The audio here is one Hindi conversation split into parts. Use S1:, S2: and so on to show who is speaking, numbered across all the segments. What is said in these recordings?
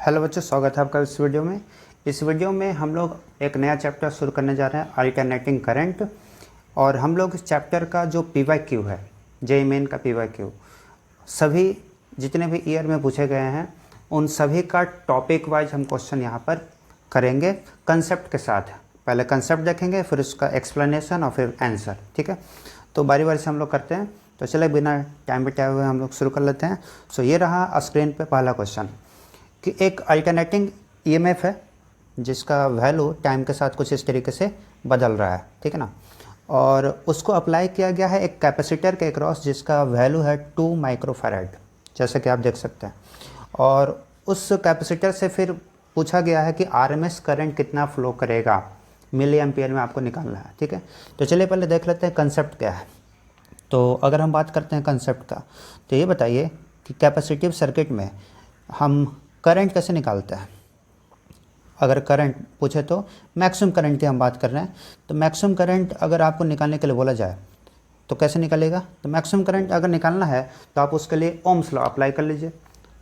S1: हेलो बच्चों, स्वागत है आपका इस वीडियो में। इस वीडियो में हम लोग एक नया चैप्टर शुरू करने जा रहे हैं, अल्टरनेटिंग करंट। और हम लोग इस चैप्टर का जो PYQ है, जेईई मेन का PYQ, सभी जितने भी ईयर में पूछे गए हैं उन सभी का टॉपिक वाइज हम क्वेश्चन यहाँ पर करेंगे कंसेप्ट के साथ। पहले कंसेप्ट देखेंगे, फिर उसका एक्सप्लेनेशन और फिर आंसर। ठीक है, तो बारी बारी से हम लोग करते हैं। तो चले बिना टाइम बिताए हुए हम लोग शुरू कर लेते हैं। सो ये रहा स्क्रीन पे पहला क्वेश्चन कि एक अल्टरनेटिंग EMF है जिसका वैल्यू टाइम के साथ कुछ इस तरीके से बदल रहा है। ठीक है ना, और उसको अप्लाई किया गया है एक कैपेसिटर के अक्रॉस जिसका वैल्यू है 2 माइक्रोफैराड, जैसे कि आप देख सकते हैं। और उस कैपेसिटर से फिर पूछा गया है कि RMS करंट कितना फ्लो करेगा, मिली एम्पियर में आपको निकालना है। ठीक है, तो चलिए पहले देख लेते हैं कंसेप्ट क्या है। तो अगर हम बात करते हैं कंसेप्ट का, तो ये बताइए कि कैपेसिटिव सर्किट में हम करंट कैसे निकालते हैं। अगर करंट पूछे तो मैक्सिमम करंट की हम बात कर रहे हैं। तो मैक्सिमम करंट अगर आपको निकालने के लिए बोला जाए तो कैसे निकलेगा। तो मैक्सिमम करंट अगर निकालना है तो आप उसके लिए ओम्स लॉ अप्लाई कर लीजिए।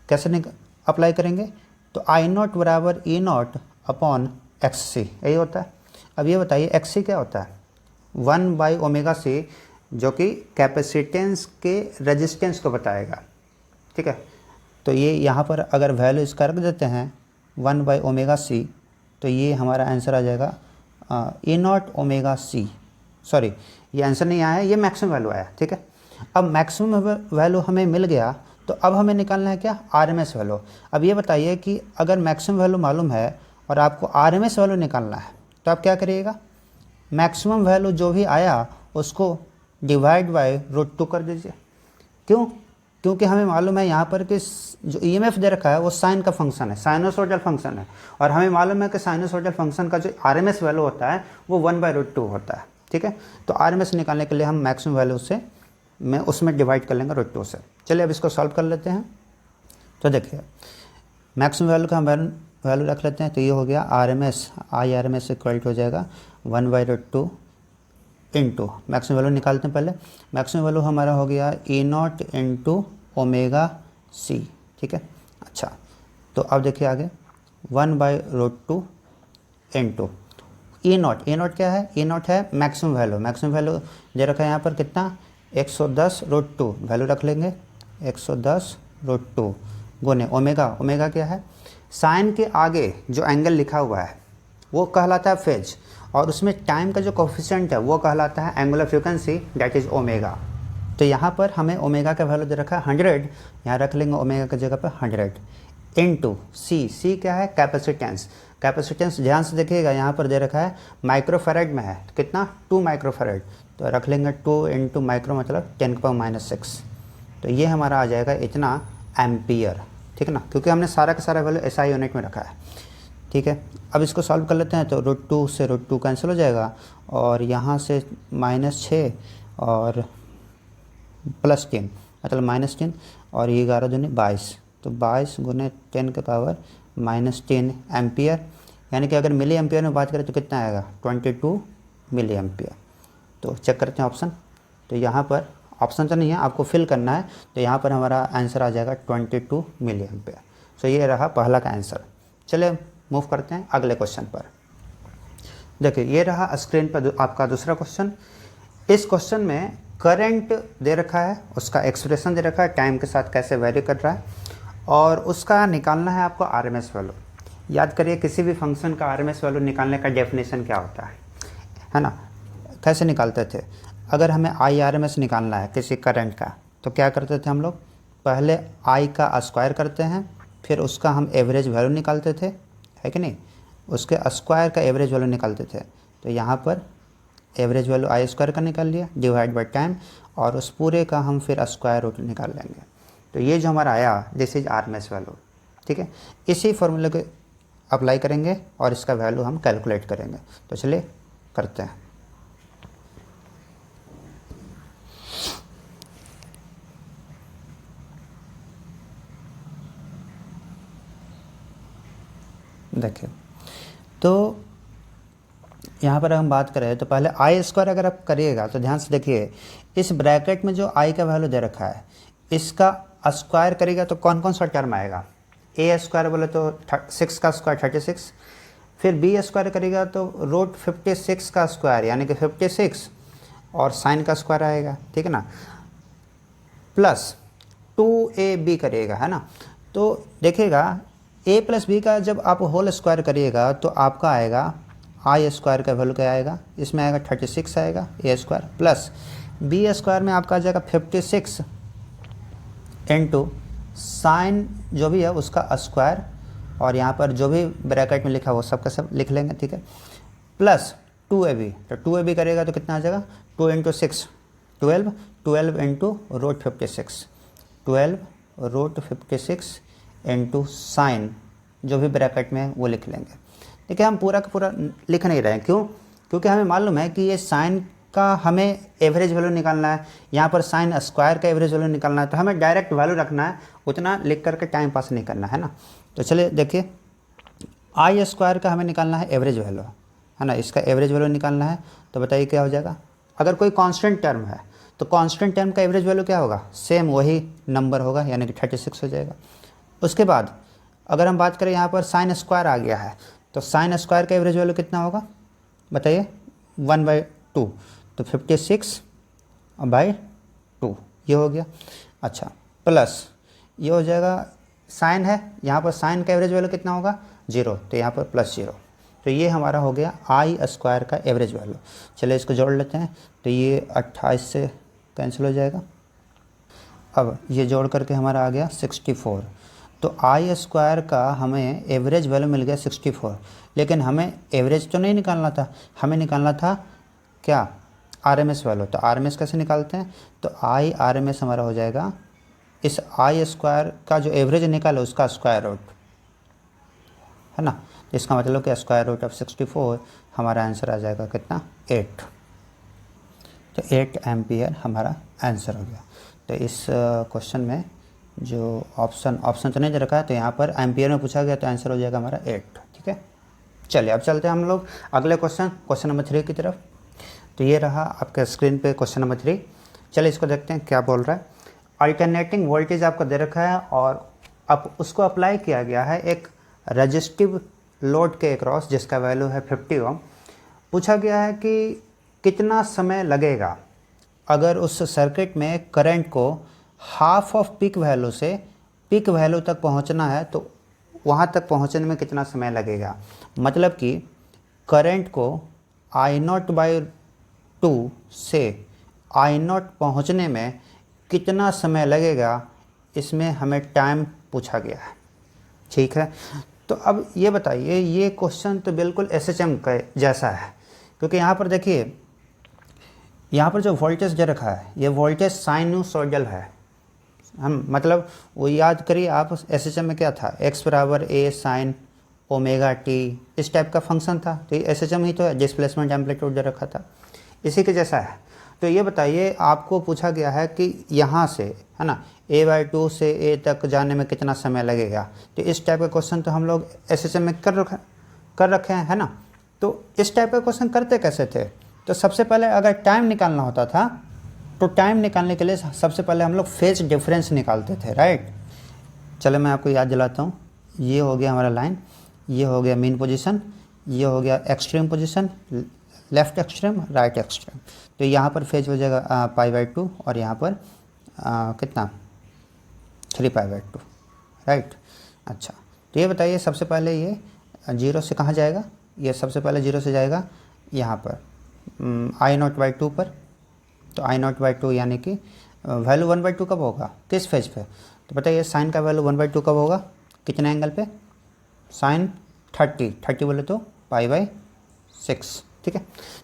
S1: कैसे अप्लाई करेंगे, तो I0 बराबर E0 अपॉन XC, यही होता है। अब ये बताइए XC क्या होता है, 1/ωc, जो कि कैपेसिटेंस के रेजिस्टेंस को बताएगा। ठीक है, तो ये यहाँ पर अगर वैल्यू इसका रख देते हैं 1/ωc, तो ये हमारा आंसर आ जाएगा E0ωc। सॉरी, ये आंसर नहीं आया, ये मैक्सिमम वैल्यू आया। ठीक है, अब मैक्सिमम वैल्यू हमें मिल गया, तो अब हमें निकालना है क्या, RMS वैल्यू। अब ये बताइए कि अगर मैक्सिमम वैल्यू मालूम है और आपको RMS वैल्यू निकालना है, तो आप क्या करिएगा, मैक्सिमम वैल्यू जो भी आया उसको डिवाइड बाय √2 कर दीजिए। क्यों, क्योंकि हमें मालूम है यहाँ पर कि जो EMF दे रखा है वो साइन का फंक्शन है, साइनोसॉइडल फंक्शन है। और हमें मालूम है कि साइनोसॉइडल फंक्शन का जो RMS वैल्यू होता है वो 1/√2 होता है। ठीक है, तो RMS निकालने के लिए हम मैक्सिमम वैल्यू से उसमें डिवाइड कर लेंगे √2 से। चलिए अब इसको सॉल्व कर लेते हैं। तो देखिए मैक्सिमम वैल्यू का हम वैल्यू रख लेते हैं। तो ये हो गया RMS, IRMS इक्वल हो जाएगा 1/√2 इंटू मैक्सिमम वैल्यू निकालते हैं। पहले मैक्सिमम वैल्यू हमारा हो गया E0 इंटू ωc। ठीक है, अच्छा, तो अब देखिए आगे 1/√2 इंटू E0 क्या है, E0 है मैक्सिमम वैल्यू। मैक्सिमम वैल्यू दे रखा है यहाँ पर कितना, 110√2 वैल्यू रख लेंगे, 110√2 गुने ओमेगा क्या है, साइन के आगे जो एंगल लिखा हुआ है वो कहलाता है फेज, और उसमें टाइम का जो कोफिशिएंट है वो कहलाता है angular frequency, that is omega. तो यहाँ पर हमें ओमेगा का वैल्यू दे रखा है 100, यहाँ रख लेंगे ओमेगा की जगह पर 100 इंटू सी क्या है, कैपेसिटेंस। कैपेसिटेंस ध्यान से देखिएगा, यहाँ पर दे रखा है माइक्रोफैराड में है, तो कितना, 2 माइक्रोफैराड। तो रख लेंगे 2 इंटू माइक्रो मतलब 10⁻⁻⁶। तो ये हमारा आ जाएगा इतना एम्पियर। ठीक है ना, क्योंकि हमने सारा का सारा वैल्यू SI यूनिट में रखा है। ठीक है, अब इसको सॉल्व कर लेते हैं। तो √2 से √2 कैंसिल हो जाएगा, और यहाँ से -6 और +3 मतलब -3, और ये 11 दूनी 22, तो 22 गुने 10 के पावर -3 एम्पियर। यानी कि अगर मिली एम्पियर में बात करें तो कितना आएगा, 22 मिली एम्पियर। तो चेक करते हैं ऑप्शन। तो यहाँ पर ऑप्शन तो नहीं है, आपको फिल करना है। तो यहाँ पर हमारा आंसर आ जाएगा 22 मिली एम्पियर। सो ये रहा पहला का आंसर। चलिए मूव करते हैं अगले क्वेश्चन पर। देखिए ये रहा स्क्रीन पर आपका दूसरा क्वेश्चन। इस क्वेश्चन में करंट दे रखा है, उसका एक्सप्रेशन दे रखा है, टाइम के साथ कैसे वेरी कर रहा है, और उसका निकालना है आपको RMS वैल्यू। याद करिए किसी भी फंक्शन का RMS वैल्यू निकालने का डेफिनेशन क्या होता है ना। कैसे निकालते थे, अगर हमें IRMS निकालना है किसी करंट का, तो क्या करते थे हम लोग, पहले I का स्क्वायर करते हैं, फिर उसका हम एवरेज वैल्यू निकालते थे, है कि नहीं, उसके स्क्वायर का एवरेज वैल्यू निकालते थे। तो यहाँ पर एवरेज वैल्यू I² का निकाल लिया डिवाइड बाय टाइम, और उस पूरे का हम फिर स्क्वायर रूट निकाल लेंगे। तो ये जो हमारा आया, दिस इज RMS वैल्यू। ठीक है, इसी फॉर्मूले को अप्लाई करेंगे और इसका वैल्यू हम कैलकुलेट करेंगे। तो चलिए करते हैं। देखिए तो यहाँ पर हम बात करें तो पहले I² अगर आप करिएगा तो ध्यान से देखिए, इस ब्रैकेट में जो I का वैल्यू दे रखा है इसका स्क्वायर करेगा तो कौन कौन सा टर्म आएगा, ए स्क्वायर बोले तो 6 का स्क्वायर 36, फिर बी स्क्वायर करेगा तो रूट 56 का स्क्वायर यानी कि 56 और साइन का स्क्वायर आएगा, ठीक है ना, प्लस 2ab करिएगा, है ना। तो देखिएगा a प्लस बी का जब आप होल स्क्वायर करिएगा तो आपका आएगा आई स्क्वायर का वैल्यू क्या आएगा, इसमें आएगा 36 आएगा ए स्क्वायर, प्लस बी स्क्वायर में आपका आ जाएगा 56 इंटू साइन जो भी है उसका स्क्वायर, और यहाँ पर जो भी ब्रैकेट में लिखा वो सब का सब लिख लेंगे, ठीक है, प्लस 2ab, तो 2ab करेगा तो कितना आ जाएगा 2 into 6 12, 12 into root 56, 12 root 56 into sine जो भी ब्रैकेट में है वो लिख लेंगे। देखिए हम पूरा का पूरा लिख नहीं रहे हैं, क्यों, क्योंकि हमें मालूम है कि ये साइन का हमें एवरेज वैल्यू निकालना है, यहाँ पर साइन स्क्वायर का एवरेज वैल्यू निकालना है, तो हमें डायरेक्ट वैल्यू रखना है, उतना लिख करके टाइम पास नहीं करना है ना। तो चलिए देखिए आई स्क्वायर का हमें निकालना है एवरेज वैल्यू, है ना, इसका एवरेज वैल्यू निकालना है। तो बताइए क्या हो जाएगा, अगर कोई कांस्टेंट टर्म है तो कांस्टेंट टर्म का एवरेज वैल्यू क्या होगा, सेम वही नंबर होगा यानी कि 36 हो जाएगा। उसके बाद अगर हम बात करें यहाँ पर साइन स्क्वायर आ गया है, तो साइन स्क्वायर का एवरेज वैल्यू कितना होगा बताइए 1/2, तो 56/2 ये हो गया। अच्छा, प्लस ये हो जाएगा साइन है, यहाँ पर साइन का एवरेज वैल्यू कितना होगा 0, तो यहाँ पर प्लस 0, तो ये हमारा हो गया आई स्क्वायर का एवरेज वैल्यू। चलिए इसको जोड़ लेते हैं, तो ये 28 से कैंसिल हो जाएगा। अब ये जोड़ करके हमारा आ गया 64, तो आई स्क्वायर का हमें एवरेज वैल्यू मिल गया 64, लेकिन हमें एवरेज तो नहीं निकालना था, हमें निकालना था क्या आरएमएस वैल्यू। तो आरएमएस कैसे निकालते हैं, तो आई आरएमएस हमारा हो जाएगा इस आई स्क्वायर का जो एवरेज निकाले उसका स्क्वायर रूट, है ना, इसका मतलब कि स्क्वायर रूट ऑफ 64, हमारा आंसर आ जाएगा कितना 8, तो 8 एम्पियर हमारा आंसर हो गया। तो इस क्वेश्चन में जो ऑप्शन तो नहीं दे रखा है, तो यहाँ पर एम्पियर में पूछा गया, तो आंसर हो जाएगा हमारा 8, ठीक है। चलिए अब चलते हैं हम लोग अगले क्वेश्चन नंबर 3 की तरफ। तो ये रहा आपके स्क्रीन पे क्वेश्चन नंबर 3। चलिए इसको देखते हैं क्या बोल रहा है। अल्टरनेटिंग वोल्टेज आपको दे रखा है और अब उसको अप्लाई किया गया है एक रजिस्टिव लोड के अक्रॉस जिसका वैल्यू है 50 ओम। पूछा गया है कि कितना समय लगेगा अगर उस सर्किट में करंट को हाफ ऑफ पीक वैल्यू से पीक वैल्यू तक पहुंचना है, तो वहां तक पहुंचने में कितना समय लगेगा। मतलब कि करंट को I0/2 से I0 पहुंचने में कितना समय लगेगा, इसमें हमें टाइम पूछा गया है, ठीक है। तो अब ये बताइए, ये क्वेश्चन तो बिल्कुल SHM का जैसा है, क्योंकि यहाँ पर देखिए, यहाँ पर जो वोल्टेज दे रखा है ये वोल्टेज साइनूसॉइडल है। हम मतलब वो याद करिए आप, SHM में क्या था, x बराबर a साइन ओमेगा t, इस टाइप का फंक्शन था। तो ये SHM ही तो है, डिस्प्लेसमेंट एम्पलीट्यूड दे रखा था, इसी के जैसा है। तो ये बताइए, आपको पूछा गया है कि यहाँ से, है ना, a/2 से a तक जाने में कितना समय लगेगा। तो इस टाइप का क्वेश्चन तो हम लोग SHM में कर रखे हैं, है ना। तो इस टाइप का क्वेश्चन करते कैसे थे, तो सबसे पहले अगर टाइम निकालना होता था तो टाइम निकालने के लिए सबसे पहले हम लोग फेज डिफरेंस निकालते थे, राइट। चलो मैं आपको याद दिलाता हूँ। ये हो गया हमारा लाइन, ये हो गया मीन पोजीशन, ये हो गया extreme position, left extreme right extreme. तो यहाँ पर फेज हो जाएगा π/2 और यहाँ पर कितना 3π/2, राइट। अच्छा, तो ये बताइए सबसे पहले ये 0 से कहाँ जाएगा, ये सबसे पहले 0 से जाएगा यहाँ पर I0/2 पर। तो I0/2 यानी कि वैल्यू 1/2 कब होगा, किस फेज पे, तो बताइए साइन का वैल्यू 1/2 कब होगा, कितने एंगल पे, साइन 30 बोले तो π/6, ठीक है,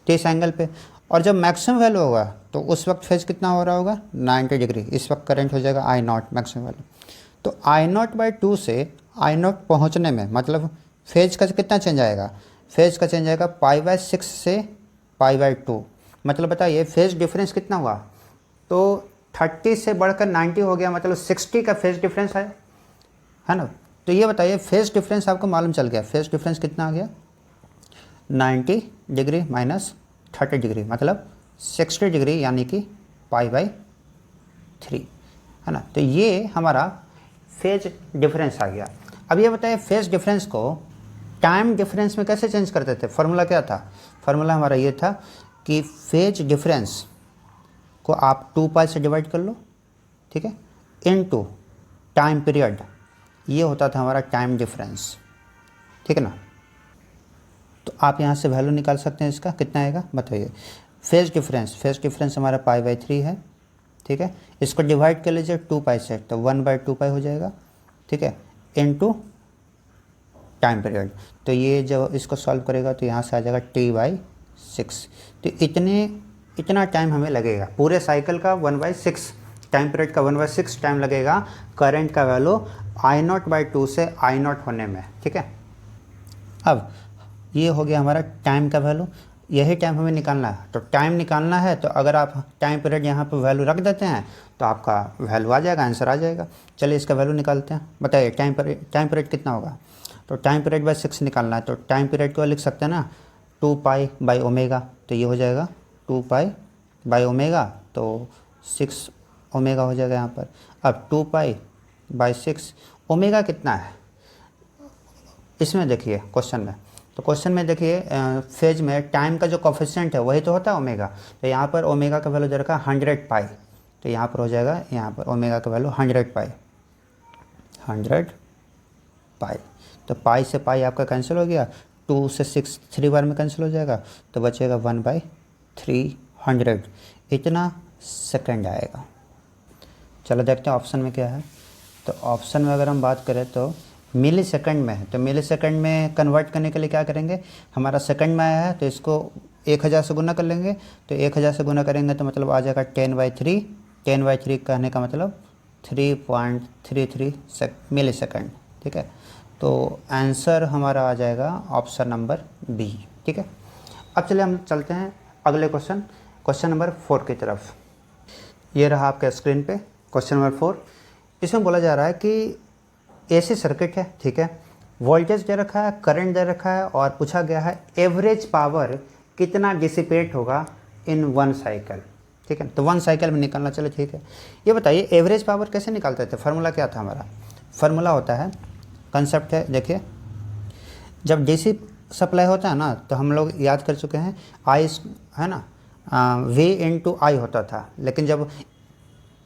S1: तो इस एंगल पे। और जब मैक्सिमम वैल्यू होगा तो उस वक्त फेज कितना हो रहा होगा 90 डिग्री, इस वक्त करंट हो जाएगा I0 मैक्सिमम वैल्यू। तो I0/2 से I0 पहुँचने में मतलब फेज का कितना चेंज आएगा, फेज का चेंज आएगा π/6 से π/2। मतलब बताइए फेज डिफरेंस कितना हुआ, तो 30 से बढ़कर 90 हो गया, मतलब 60 का फेज डिफरेंस है ना। तो ये बताइए फेज डिफरेंस आपको मालूम चल गया, फेज डिफरेंस कितना आ गया 90 डिग्री माइनस 30 डिग्री मतलब 60 डिग्री यानी कि π/3, है ना। तो ये हमारा फेज डिफरेंस आ गया। अब ये बताइए फेज डिफरेंस को टाइम डिफरेंस में कैसे चेंज करते थे? फार्मूला क्या था? फार्मूला हमारा ये था कि फेज डिफरेंस को आप 2 पाई से डिवाइड कर लो, ठीक है, इनटू टाइम पीरियड, ये होता था हमारा टाइम डिफरेंस, ठीक है ना। तो आप यहाँ से वैल्यू निकाल सकते हैं, इसका कितना आएगा बताइए। फेज डिफरेंस हमारा π/3 है, ठीक है, इसको डिवाइड कर लीजिए 2 पाई से, तो 1/2 पाई हो जाएगा, ठीक है, इनटू टाइम पीरियड। तो ये जब इसको सॉल्व करेगा तो यहाँ से आ जाएगा T/6। तो इतना टाइम हमें लगेगा, पूरे साइकिल का 1/6 टाइम पीरियड का 1/6 टाइम लगेगा करंट का वैल्यू I0/2 से I0 होने में, ठीक है। अब ये हो गया हमारा टाइम का वैल्यू, यही टाइम हमें निकालना है। तो टाइम निकालना है तो अगर आप टाइम पीरियड यहाँ पर वैल्यू रख देते हैं तो आपका वैल्यू आ जाएगा, आंसर आ जाएगा। चलिए इसका वैल्यू निकालते हैं, बताइए टाइम पीरियड कितना होगा। तो टाइम पीरियड बाय 6 निकालना है, तो टाइम पीरियड को लिख सकते हैं ना 2 पाई बाई ओमेगा, तो ये हो जाएगा 2 पाई बाई ओमेगा, तो 6 ओमेगा हो जाएगा यहाँ पर। अब 2 पाई बाई 6 ओमेगा कितना है इसमें देखिए क्वेश्चन में, तो क्वेश्चन में देखिए फेज में टाइम का जो कोफिशिएंट है वही तो होता है ओमेगा। तो यहाँ पर ओमेगा का वैल्यू दे रखा है 100 पाई, तो यहाँ पर हो जाएगा, यहाँ पर ओमेगा का वैल्यू 100 पाई। तो पाई से पाई आपका कैंसिल हो गया, 2 से 6 3 बार में कैंसिल हो जाएगा, तो बचेगा 1/300, इतना सेकंड आएगा। चलो देखते हैं ऑप्शन में क्या है। तो ऑप्शन में अगर हम बात करें तो मिली सेकंड में है, तो मिली सेकंड में कन्वर्ट करने के लिए क्या करेंगे, हमारा सेकंड में आया है तो इसको 1000 से गुना कर लेंगे, तो 1000 से गुना करेंगे तो मतलब आ जाएगा 10/3। 10/3 कहने का मतलब 3.33 मिली सेकंड, ठीक है। तो आंसर हमारा आ जाएगा ऑप्शन नंबर बी, ठीक है। अब चलिए हम चलते हैं अगले क्वेश्चन नंबर 4 की तरफ। ये रहा आपके स्क्रीन पे क्वेश्चन नंबर 4। इसमें बोला जा रहा है कि एसी सर्किट है, ठीक है, वोल्टेज दे रखा है, करंट दे रखा है और पूछा गया है एवरेज पावर कितना डिसिपेट होगा इन 1 साइकिल, ठीक है। तो 1 साइकिल में निकालना, चलो ठीक है। ये बताइए एवरेज पावर कैसे निकालते थे, फार्मूला क्या था हमारा। फार्मूला होता है, कंसेप्ट है, देखिए जब डीसी सप्लाई होता है ना तो हम लोग याद कर चुके हैं आई है ना, V/I होता था, लेकिन जब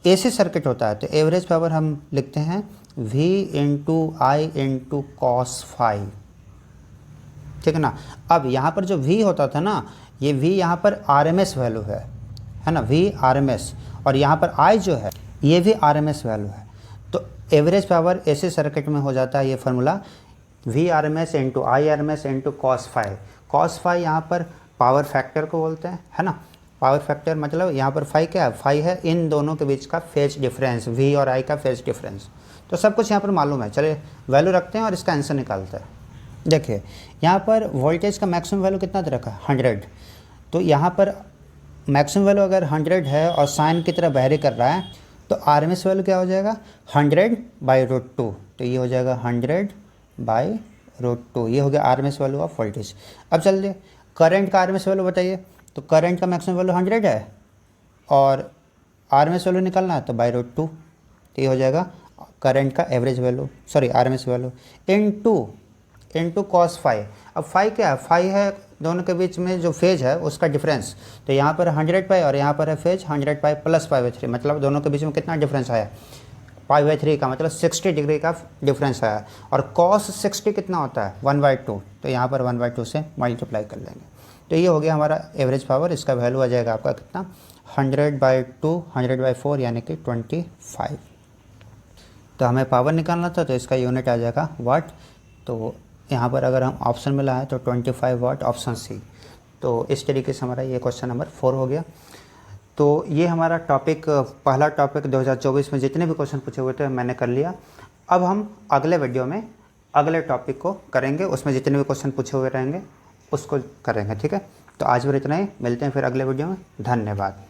S1: एसी सर्किट होता है तो एवरेज पावर हम लिखते हैं V/I cos phi, ठीक है ना। अब यहाँ पर जो V होता था ना, ये V यहाँ पर RMS वैल्यू है ना, V RMS, और यहाँ पर I जो है ये भी RMS वैल्यू है। तो एवरेज पावर एसी सर्किट में हो जाता है ये formula VRMS × IRMS × cos phi। cos phi यहाँ पर पावर फैक्टर को बोलते हैं, है ना। पावर फैक्टर मतलब यहाँ पर फाई क्या है, फाई है इन दोनों के बीच का फेज डिफरेंस, V और I का फेज डिफरेंस। तो सब कुछ यहाँ पर मालूम है, चलिए वैल्यू रखते हैं और इसका आंसर निकालते हैं। देखिए यहाँ पर वोल्टेज का मैक्सिमम वैल्यू कितना दे रखा है 100, तो यहाँ पर मैक्सिमम वैल्यू अगर 100 है और साइन की तरह वेरी कर रहा है तो RMS वैल्यू क्या हो जाएगा 100/√2, तो ये हो जाएगा 100/√2, ये हो गया RMS वैल्यू ऑफ वोल्टेज। अब चलिए करंट का RMS वैल्यू बताइए, तो करंट का मैक्सिमम वैल्यू 100 है और RMS वैल्यू निकालना है तो /√2, तो ये हो जाएगा करंट का average value, sorry RMS value into cos phi। अब फाई क्या है, फाई है दोनों के बीच में जो फेज है उसका डिफरेंस, तो यहाँ पर 100 पाई और यहाँ पर है फेज 100 पाई प्लस π/3, मतलब दोनों के बीच में कितना डिफरेंस आया π/3 का मतलब 60 डिग्री का डिफरेंस आया। और cos 60 कितना होता है 1/2, तो यहाँ पर 1/2 से मल्टीप्लाई कर लेंगे, तो ये हो गया हमारा एवरेज पावर। इसका वैल्यू आ जाएगा आपका कितना 100/2 100/4 यानी कि 25। तो हमें पावर निकालना था तो इसका यूनिट आ जाएगा वाट। तो यहाँ पर अगर हम ऑप्शन में लाएँ तो 25 वाट, ऑप्शन सी। तो इस तरीके से हमारा ये क्वेश्चन नंबर 4 हो गया। तो ये हमारा टॉपिक, पहला टॉपिक 2024 में जितने भी क्वेश्चन पूछे हुए थे मैंने कर लिया। अब हम अगले वीडियो में अगले टॉपिक को करेंगे, उसमें जितने भी क्वेश्चन पूछे हुए रहेंगे उसको करेंगे, ठीक है। तो आज फिर इतना ही, मिलते हैं फिर अगले वीडियो में, धन्यवाद।